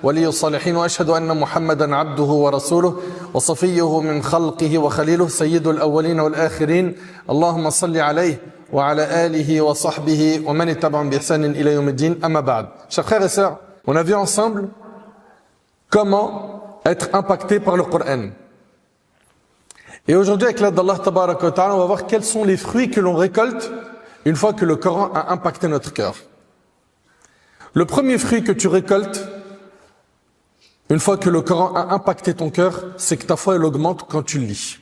ولي الصالحين وأشهد أن محمدا عبده ورسوله وصفيه من خلقه وخليله سيد الأولين والآخرين اللهم صل عليه وعلى آله وصحبه ومن اتبعهم بإحسان إلى يوم الدين أما بعد. Chers frères et sœurs, on a vu ensemble comment être impacté par le Coran. Et aujourd'hui, avec l'aide d'Allah Tabaraka wa Ta'ala, on va voir quels sont les fruits que l'on récolte une fois que le Coran a impacté notre cœur. Le premier fruit que tu récoltes une fois que le Coran a impacté ton cœur, c'est que ta foi elle augmente quand tu le lis.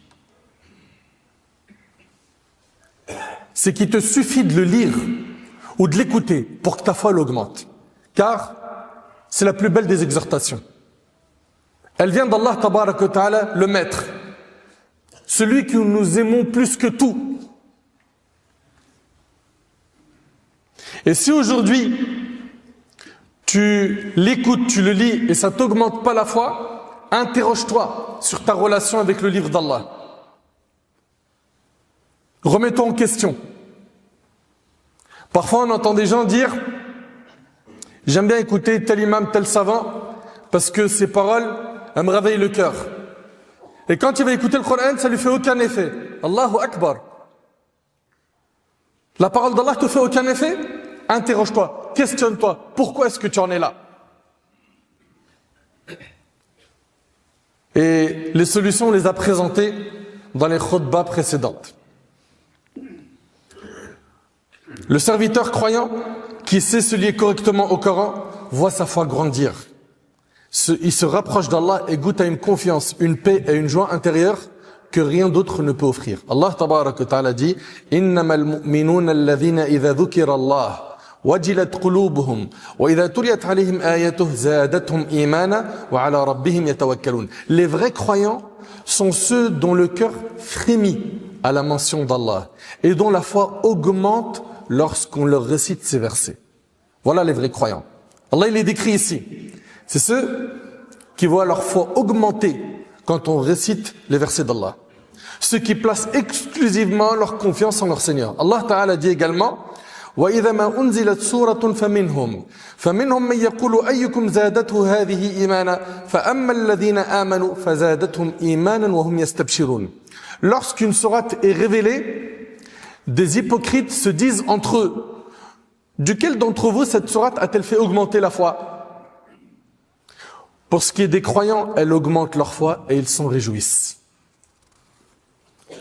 C'est qu'il te suffit de le lire ou de l'écouter pour que ta foi elle augmente. Car c'est la plus belle des exhortations. Elle vient d'Allah Tabaraka wa Ta'ala, le maître. Celui que nous aimons plus que tout. Et si aujourd'hui, tu l'écoutes, tu le lis et ça ne t'augmente pas la foi, interroge-toi sur ta relation avec le livre d'Allah. Remets-toi en question. Parfois, on entend des gens dire « J'aime bien écouter tel imam, tel savant, parce que ses paroles, elles me réveillent le cœur. » Et quand il va écouter le Coran, ça lui fait aucun effet. Allahu Akbar. La parole d'Allah te fait aucun effet? Interroge-toi, questionne-toi. Pourquoi est-ce que tu en es là? Et les solutions, on les a présentées dans les khutbahs précédentes. Le serviteur croyant qui sait se lier correctement au Coran voit sa foi grandir. Il se rapproche d'Allah et goûte à une confiance, une paix et une joie intérieure que rien d'autre ne peut offrir. Allah Tabaraka wa Ta'ala dit Innamal mu'minuna alladhina idha dhukira Allah wajilat qulubuhum wa idha tuliyat alayhim ayatuhu zadatuhum imana wa ala rabbihim yatawakkalun. Les vrais croyants sont ceux dont le cœur frémit à la mention d'Allah et dont la foi augmente lorsqu'on leur récite ces versets. Voilà les vrais croyants. Allah il les décrit ici. C'est ceux qui voient leur foi augmenter quand on récite les versets d'Allah. Ceux qui placent exclusivement leur confiance en leur Seigneur. Allah Ta'ala dit également وَإِذَا مَا أُنزِلَتْ سُورَةٌ فَمِنْهُمْ مَنْ يَقُولُ أَيُّكُمْ زَادَتْهُ هَذِهِ إِيمَانًا فَأَمَّا الَّذِينَ آمَنُوا فَزَادَتْهُمْ إِيمَانًا وَهُمْ يَسْتَبْشِرُونَ. Lorsqu'une sourate est révélée, des hypocrites se disent entre eux duquel d'entre vous cette sourate a-t-elle fait augmenter la foi? Pour ce qui est des croyants, elle augmente leur foi et ils s'en réjouissent.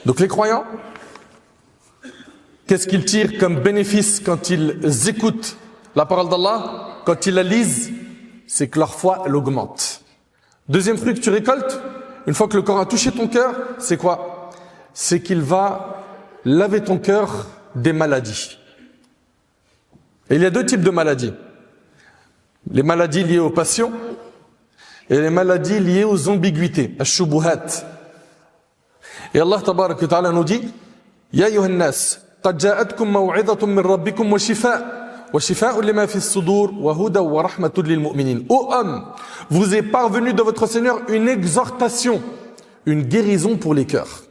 Donc les croyants, qu'est-ce qu'ils tirent comme bénéfice quand ils écoutent la parole d'Allah, quand ils la lisent? C'est que leur foi, elle augmente. Deuxième fruit que tu récoltes, une fois que le Coran a touché ton cœur, c'est quoi? C'est qu'il va laver ton cœur des maladies. Et il y a deux types de maladies. Les maladies liées aux passions et les maladies liées aux ambiguïtés, ash-shubuhat. Et Allah Tabaraka wa Ta'ala nous dit Ya ayyuhan nas, qad ja'atkum maw'izatun min rabbikum wa shifa'un lima fi as-sudur wa hudan wa rahmatun lil mu'minin. Ô homme, vous est parvenu de votre Seigneur une exhortation, une guérison pour les cœurs.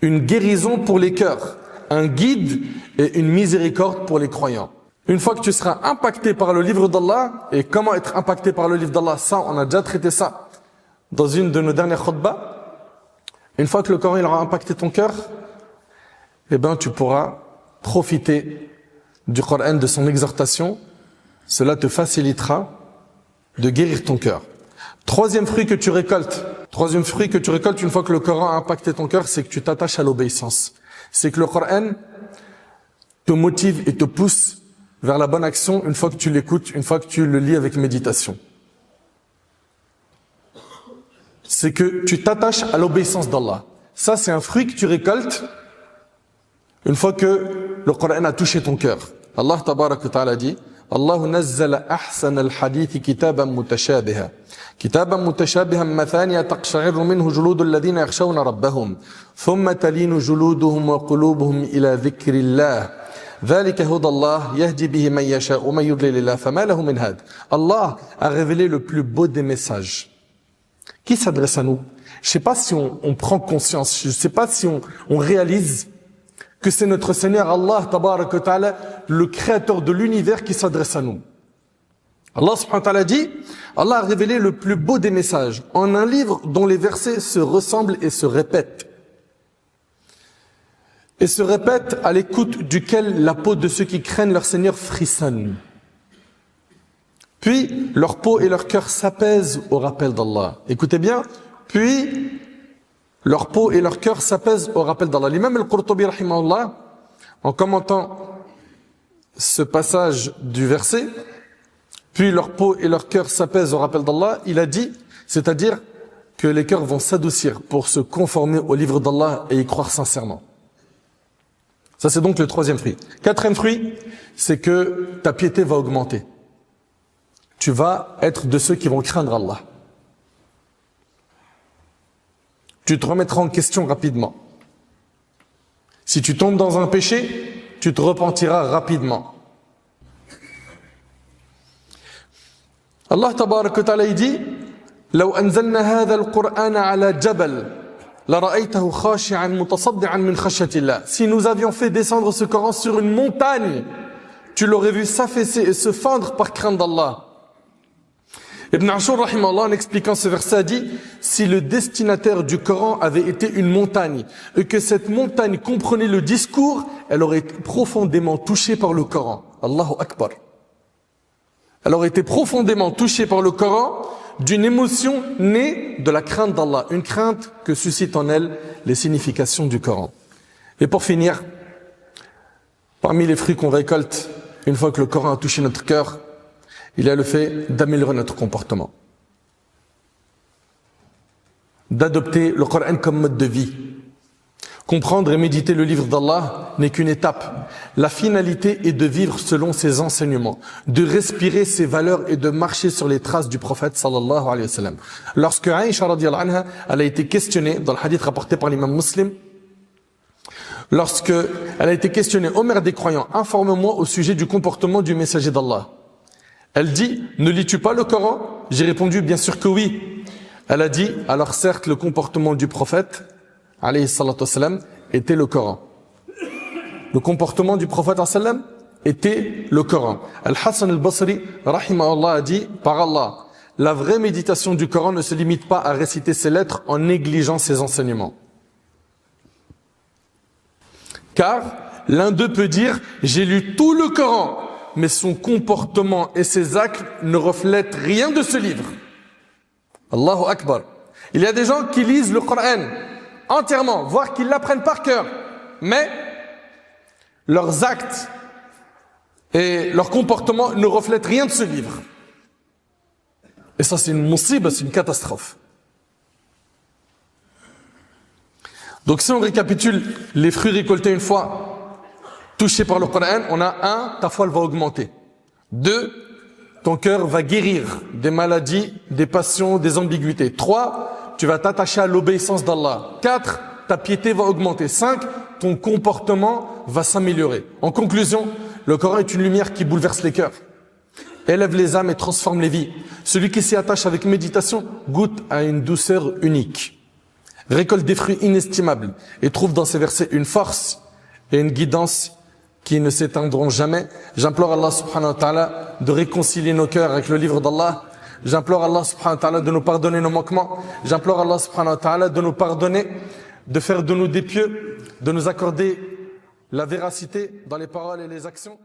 Une guérison pour les cœurs, un guide et une miséricorde pour les croyants. Une fois que tu seras impacté par le livre d'Allah, et comment être impacté par le livre d'Allah, ça, on a déjà traité ça dans une de nos dernières khutbahs. Une fois que le Coran il aura impacté ton cœur, eh ben, tu pourras profiter du Coran, de son exhortation. Cela te facilitera de guérir ton cœur. Troisième fruit que tu récoltes une fois que le Coran a impacté ton cœur, c'est que tu t'attaches à l'obéissance. C'est que le Coran te motive et te pousse vers la bonne action une fois que tu l'écoutes, une fois que tu le lis avec méditation. C'est que tu t'attaches à l'obéissance d'Allah. Ça, c'est un fruit que tu récoltes une fois que le Coran a touché ton cœur. Allah Tabaraka wa Ta'ala dit Allah nazzala ahsana al-hadith kitaban mutashabiha. كتابا متشابها مثانية تقشعر منه جلود الذين يخشون ربهم ثم تلين جلودهم وقلوبهم إلى ذكر الله ذلك هدى الله يهدي به من يشاء ومن يضلل الله فما له من هاد. Allah a révélé le plus beau des messages qui s'adresse à nous. Je ne sais pas si on prend conscience, je ne sais pas si on réalise que c'est notre Seigneur Allah Tabaraka wa Ta'ala, le créateur de l'univers qui s'adresse à nous. Allah subhanahu wa ta'ala dit, Allah a révélé le plus beau des messages en un livre dont les versets se ressemblent et se répètent. Et se répètent à l'écoute duquel la peau de ceux qui craignent leur Seigneur frissonne. Puis leur peau et leur cœur s'apaisent au rappel d'Allah. Écoutez bien, puis leur peau et leur cœur s'apaisent au rappel d'Allah. L'imam al-Qurtubi rahimahullah, en commentant ce passage du verset, puis leur peau et leur cœur s'apaisent au rappel d'Allah, il a dit, c'est-à-dire que les cœurs vont s'adoucir pour se conformer au livre d'Allah et y croire sincèrement. Ça, c'est donc le troisième fruit. Quatrième fruit, c'est que ta piété va augmenter. Tu vas être de ceux qui vont craindre Allah. Tu te remettras en question rapidement. Si tu tombes dans un péché, tu te repentiras rapidement. Allah tabarak wa ta'ala dit لو أنزلنا هذا القرآن على جبل لرأيته خاشعا متصدعا من خشية الله. Si nous avions fait descendre ce Coran sur une montagne, tu l'aurais vu s'affaisser et se fendre par crainte d'Allah. Ibn Ashur rahimahullah, en expliquant ce verset, a dit, si le destinataire du Coran avait été une montagne et que cette montagne comprenait le discours, elle aurait été profondément touchée par le Coran. Allahu Akbar. Elle aurait été profondément touchée par le Coran d'une émotion née de la crainte d'Allah, une crainte que suscitent en elle les significations du Coran. Et pour finir, parmi les fruits qu'on récolte une fois que le Coran a touché notre cœur, il y a le fait d'améliorer notre comportement, d'adopter le Coran comme mode de vie. Comprendre et méditer le livre d'Allah n'est qu'une étape. La finalité est de vivre selon ses enseignements, de respirer ses valeurs et de marcher sur les traces du prophète sallallahu alayhi wa sallam. Lorsque Aïcha radiyallahu anha, elle a été questionnée dans le hadith rapporté par l'imam Muslim, lorsque elle a été questionnée, ô mère des croyants, informe-moi au sujet du comportement du messager d'Allah. Elle dit, ne lis-tu pas le Coran? J'ai répondu, bien sûr que oui. Elle a dit, alors certes, le comportement du prophète, alayhi salatu wassalam, était le Coran. Le comportement du prophète, alayhi sallam, était le Coran. Al-Hassan al-Basri, rahimahullah, a dit, par Allah, la vraie méditation du Coran ne se limite pas à réciter ses lettres en négligeant ses enseignements. Car l'un d'eux peut dire, j'ai lu tout le Coran, mais son comportement et ses actes ne reflètent rien de ce livre. Allahu Akbar. Il y a des gens qui lisent le Coran entièrement, voire qui l'apprennent par cœur, mais leurs actes et leur comportement ne reflètent rien de ce livre. Et ça, c'est une musiba, c'est une catastrophe. Donc si on récapitule les fruits récoltés une fois touché par le Coran, on a 1, ta foi va augmenter. 2, ton cœur va guérir des maladies, des passions, des ambiguïtés. 3, tu vas t'attacher à l'obéissance d'Allah. 4, ta piété va augmenter. 5, ton comportement va s'améliorer. En conclusion, le Coran est une lumière qui bouleverse les cœurs, élève les âmes et transforme les vies. Celui qui s'y attache avec méditation goûte à une douceur unique, récolte des fruits inestimables et trouve dans ces versets une force et une guidance qui ne s'éteindront jamais. J'implore Allah subhanahu wa ta'ala de réconcilier nos cœurs avec le livre d'Allah. J'implore Allah subhanahu wa ta'ala de nous pardonner nos manquements. J'implore Allah subhanahu wa ta'ala de nous pardonner, de faire de nous des pieux, de nous accorder la véracité dans les paroles et les actions.